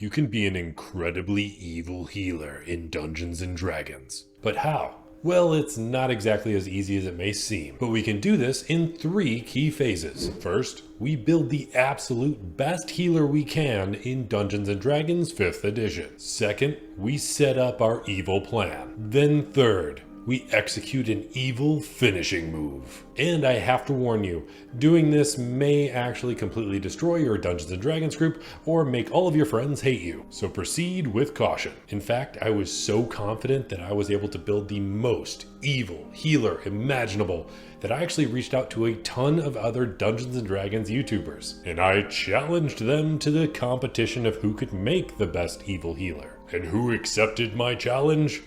You can be an incredibly evil healer in Dungeons and Dragons. But how? Well, it's not exactly as easy as it may seem, but we can do this in 3 key phases. First, we build the absolute best healer we can in Dungeons and Dragons 5th edition. Second, we set up our evil plan. Then third, we execute an evil finishing move. And I have to warn you, doing this may actually completely destroy your Dungeons & Dragons group or make all of your friends hate you, so proceed with caution. In fact, I was so confident that I was able to build the most evil healer imaginable that I actually reached out to a ton of other Dungeons & Dragons YouTubers, and I challenged them to the competition of who could make the best evil healer. And who accepted my challenge?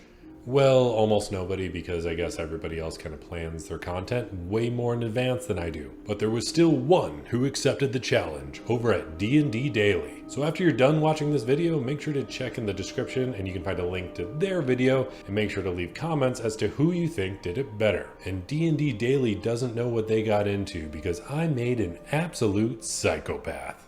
Well, almost nobody, because I guess everybody else kind of plans their content way more in advance than I do. But there was still one who accepted the challenge over at D&D Daily. So after you're done watching this video, make sure to check in the description and you can find a link to their video, and make sure to leave comments as to who you think did it better. And D&D Daily doesn't know what they got into, because I made an absolute psychopath.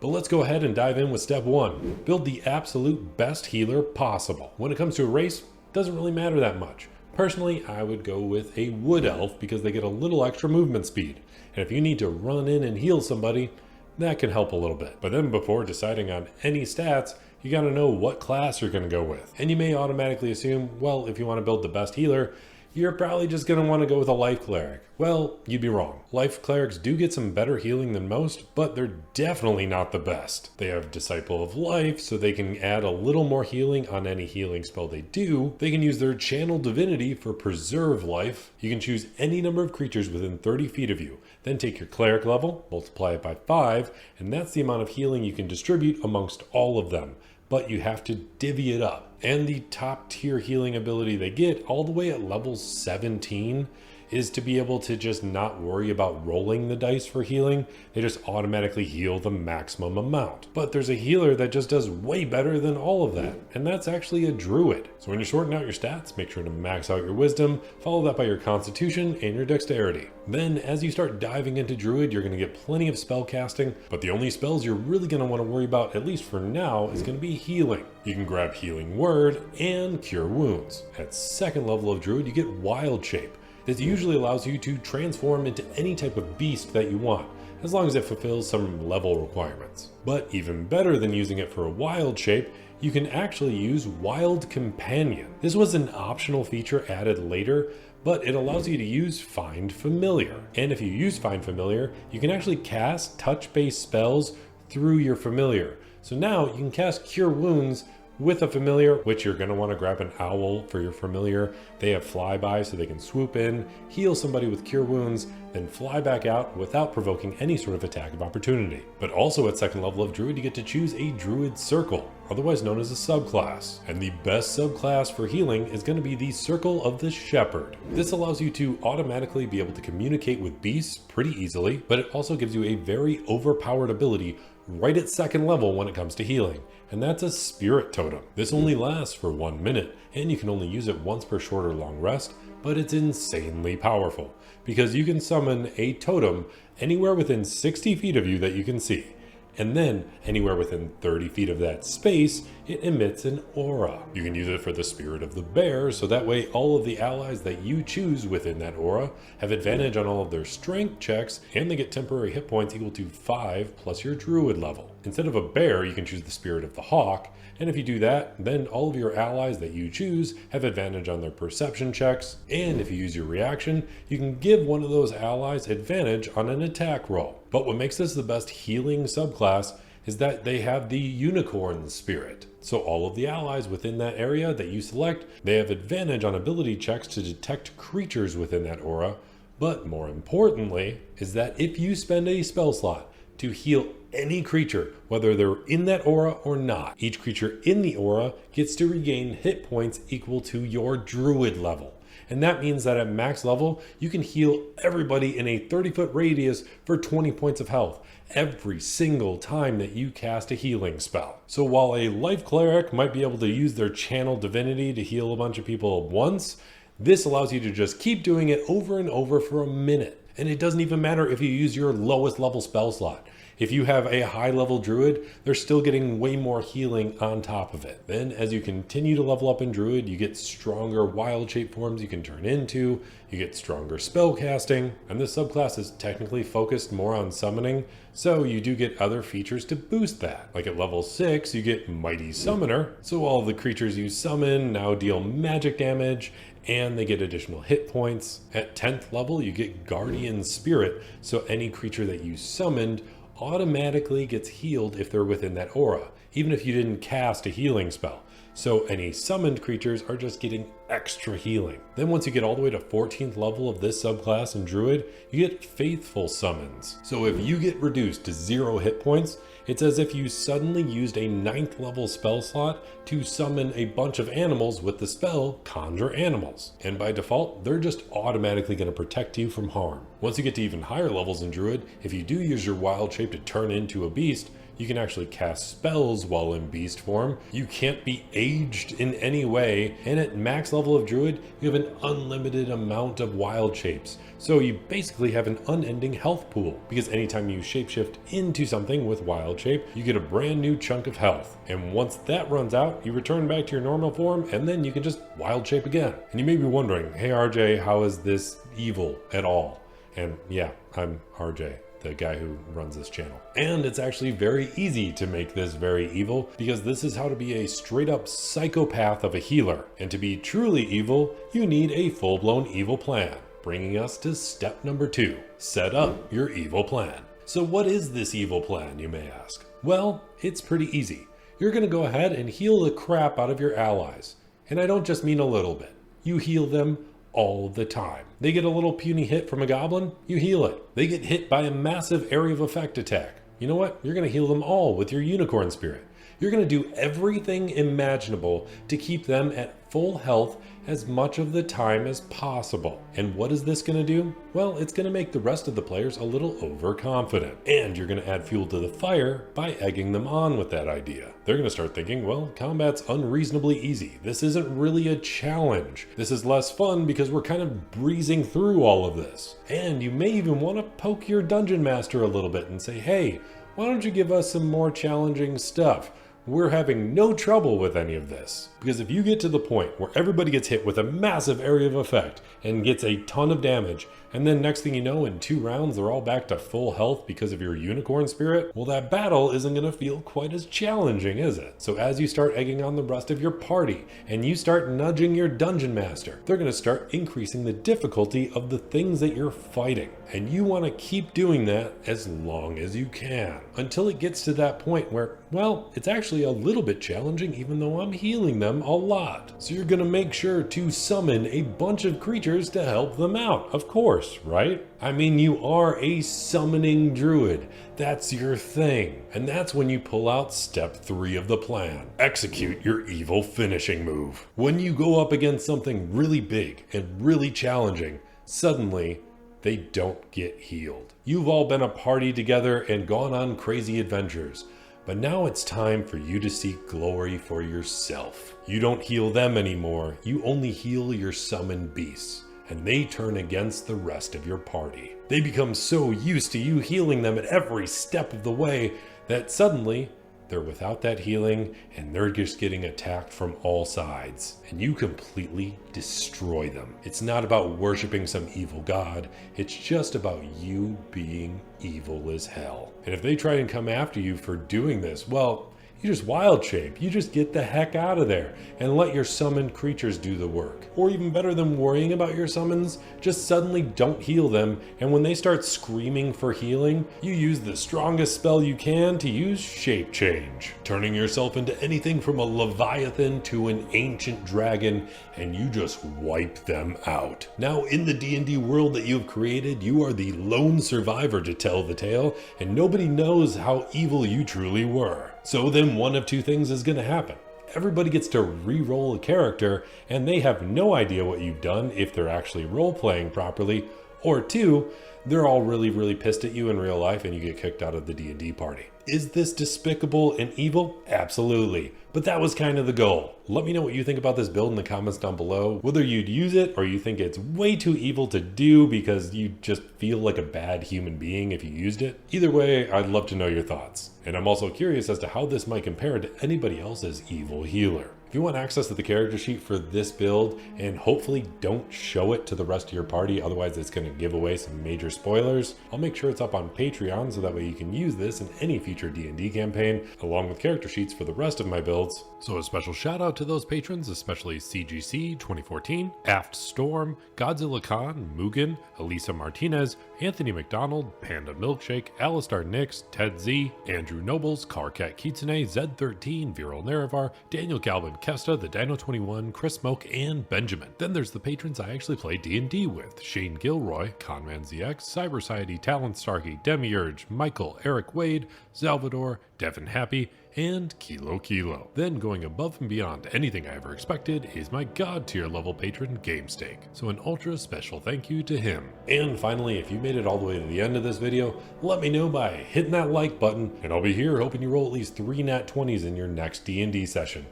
But let's go ahead and dive in with step 1. Build the absolute best healer possible. When it comes to a race, it doesn't really matter that much. Personally, I would go with a wood elf because they get a little extra movement speed. And if you need to run in and heal somebody, that can help a little bit. But then before deciding on any stats, you gotta know what class you're gonna go with. And you may automatically assume, well, if you wanna build the best healer, you're probably just going to want to go with a life cleric. Well, you'd be wrong. Life clerics do get some better healing than most, but they're definitely not the best. They have Disciple of Life, so they can add a little more healing on any healing spell they do. They can use their Channel Divinity for Preserve Life. You can choose any number of creatures within 30 feet of you. Then take your cleric level, multiply it by 5, and that's the amount of healing you can distribute amongst all of them. But you have to divvy it up. And the top tier healing ability they get all the way at level 17 is to be able to just not worry about rolling the dice for healing. They just automatically heal the maximum amount. But there's a healer that just does way better than all of that, and that's actually a druid. So when you're sorting out your stats, make sure to max out your wisdom, follow that by your constitution and your dexterity. Then as you start diving into druid, you're going to get plenty of spell casting, but the only spells you're really going to want to worry about, at least for now, is going to be healing. You can grab Healing Word and Cure Wounds. At 2nd level of druid, you get Wild Shape. This usually allows you to transform into any type of beast that you want, as long as it fulfills some level requirements. But even better than using it for a wild shape, you can actually use Wild Companion. This was an optional feature added later, but it allows you to use Find Familiar. And if you use Find Familiar, you can actually cast touch-based spells through your familiar. So now you can cast Cure Wounds with a familiar, which you're going to want to grab an owl for your familiar. They have flyby, so they can swoop in, heal somebody with Cure Wounds, then fly back out without provoking any sort of attack of opportunity. But also at 2nd level of druid, you get to choose a druid circle, otherwise known as a subclass. And the best subclass for healing is going to be the Circle of the Shepherd. This allows you to automatically be able to communicate with beasts pretty easily, but it also gives you a very overpowered ability right at 2nd level when it comes to healing, and that's a Spirit Totem. This only lasts for 1 minute, and you can only use it once per short or long rest, but it's insanely powerful, because you can summon a totem anywhere within 60 feet of you that you can see. And then anywhere within 30 feet of that space, it emits an aura. You can use it for the Spirit of the Bear, so that way all of the allies that you choose within that aura have advantage on all of their strength checks, and they get temporary hit points equal to 5 plus your druid level. Instead of a bear, you can choose the Spirit of the Hawk, and if you do that, then all of your allies that you choose have advantage on their perception checks, and if you use your reaction, you can give one of those allies advantage on an attack roll. But what makes this the best healing subclass is that they have the Unicorn Spirit. So all of the allies within that area that you select, they have advantage on ability checks to detect creatures within that aura. But more importantly, is that if you spend a spell slot to heal any creature, whether they're in that aura or not, each creature in the aura gets to regain hit points equal to your druid level. And that means that at max level, you can heal everybody in a 30-foot radius for 20 points of health every single time that you cast a healing spell. So while a life cleric might be able to use their Channel Divinity to heal a bunch of people at once, this allows you to just keep doing it over and over for a minute. And it doesn't even matter if you use your lowest level spell slot. If you have a high level druid, they're still getting way more healing on top of it. Then as you continue to level up in druid, you get stronger wild shape forms you can turn into, you get stronger spell casting, and this subclass is technically focused more on summoning, so you do get other features to boost that. Like at level 6, you get Mighty Summoner, so all of the creatures you summon now deal magic damage, and they get additional hit points. At 10th level, you get Guardian Spirit, so any creature that you summoned automatically gets healed if they're within that aura, even if you didn't cast a healing spell. So any summoned creatures are just getting extra healing. Then once you get all the way to 14th level of this subclass in Druid, you get Faithful Summons. So if you get reduced to 0 hit points, it's as if you suddenly used a 9th level spell slot to summon a bunch of animals with the spell Conjure Animals. And by default, they're just automatically going to protect you from harm. Once you get to even higher levels in Druid, if you do use your wild shape to turn into a beast, you can actually cast spells while in beast form. You can't be aged in any way, and at max level of Druid, you have an unlimited amount of wild shapes. So you basically have an unending health pool, because anytime you shapeshift into something with wild shape, you get a brand new chunk of health. And once that runs out, you return back to your normal form, and then you can just wild shape again. And you may be wondering, hey RJ, how is this evil at all? And yeah, I'm RJ, the guy who runs this channel. And it's actually very easy to make this very evil, because this is how to be a straight up psychopath of a healer. And to be truly evil, you need a full-blown evil plan. Bringing us to step number 2, set up your evil plan. So what is this evil plan, you may ask? Well, it's pretty easy. You're gonna go ahead and heal the crap out of your allies. And I don't just mean a little bit. You heal them all the time. They get a little puny hit from a goblin, you heal it. They get hit by a massive area of effect attack. You know what? You're gonna heal them all with your unicorn spirit. You're gonna do everything imaginable to keep them at full health as much of the time as possible. And what is this gonna do? Well, it's gonna make the rest of the players a little overconfident. And you're gonna add fuel to the fire by egging them on with that idea. They're gonna start thinking, well, combat's unreasonably easy. This isn't really a challenge. This is less fun because we're kind of breezing through all of this. And you may even wanna poke your dungeon master a little bit and say, hey, why don't you give us some more challenging stuff? We're having no trouble with any of this. Because if you get to the point where everybody gets hit with a massive area of effect and gets a ton of damage, and then next thing you know, in 2 rounds, they're all back to full health because of your unicorn spirit, well, that battle isn't gonna feel quite as challenging, is it? So as you start egging on the rest of your party, and you start nudging your dungeon master, they're gonna start increasing the difficulty of the things that you're fighting. And you wanna keep doing that as long as you can, until it gets to that point where, well, it's actually a little bit challenging even though I'm healing them a lot. So you're gonna make sure to summon a bunch of creatures to help them out, of course, right? I mean, you are a summoning druid. That's your thing. And that's when you pull out step 3 of the plan. Execute your evil finishing move. When you go up against something really big and really challenging, suddenly they don't get healed. You've all been a party together and gone on crazy adventures. But now it's time for you to seek glory for yourself. You don't heal them anymore, you only heal your summoned beasts, and they turn against the rest of your party. They become so used to you healing them at every step of the way that suddenly they're without that healing and they're just getting attacked from all sides, and you completely destroy them. It's not about worshiping some evil god, it's just about you being evil as hell. And if they try and come after you for doing this, well, you just wild shape. You just get the heck out of there and let your summoned creatures do the work. Or even better than worrying about your summons, just suddenly don't heal them, and when they start screaming for healing, you use the strongest spell you can to use shape change, turning yourself into anything from a leviathan to an ancient dragon, and you just wipe them out. Now in the D&D world that you've created, you are the lone survivor to tell the tale, and nobody knows how evil you truly were. So then one of 2 things is going to happen. Everybody gets to re-roll a character, and they have no idea what you've done if they're actually role-playing properly. Or 2, they're all really pissed at you in real life and you get kicked out of the D&D party. Is this despicable and evil? Absolutely. But that was kind of the goal. Let me know what you think about this build in the comments down below. Whether you'd use it or you think it's way too evil to do because you just feel like a bad human being if you used it. Either way, I'd love to know your thoughts. And I'm also curious as to how this might compare to anybody else's evil healer. If you want access to the character sheet for this build, and hopefully don't show it to the rest of your party, otherwise it's going to give away some major spoilers, I'll make sure it's up on Patreon so that way you can use this in any future D&D campaign, along with character sheets for the rest of my builds. So a special shout out to those patrons, especially CGC 2014, Aft Storm, Godzilla Khan, Mugen, Elisa Martinez, Anthony McDonald, Panda Milkshake, Alistar Nix, Ted Z, Andrew Nobles, Carcat Kitsune, Zed13, Viral Naravar, Daniel Galvin Kesta, the Dino 21, Chris Smoke, and Benjamin. Then there's the patrons I actually play D&D with: Shane Gilroy, Conman ZX, Cybersiety, Talon Starkey, Demiurge, Michael, Eric Wade, Salvador, Devin Happy, and Kilo Kilo. Then going above and beyond anything I ever expected is my god tier level patron GameSteak. So an ultra special thank you to him. And finally, if you made it all the way to the end of this video, let me know by hitting that like button, and I'll be here hoping you roll at least 3 nat 20s in your next D&D session.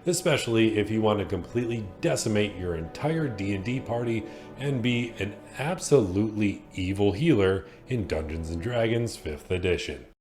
Especially if you want to completely decimate your entire D&D party and be an absolutely evil healer in Dungeons & Dragons 5th edition.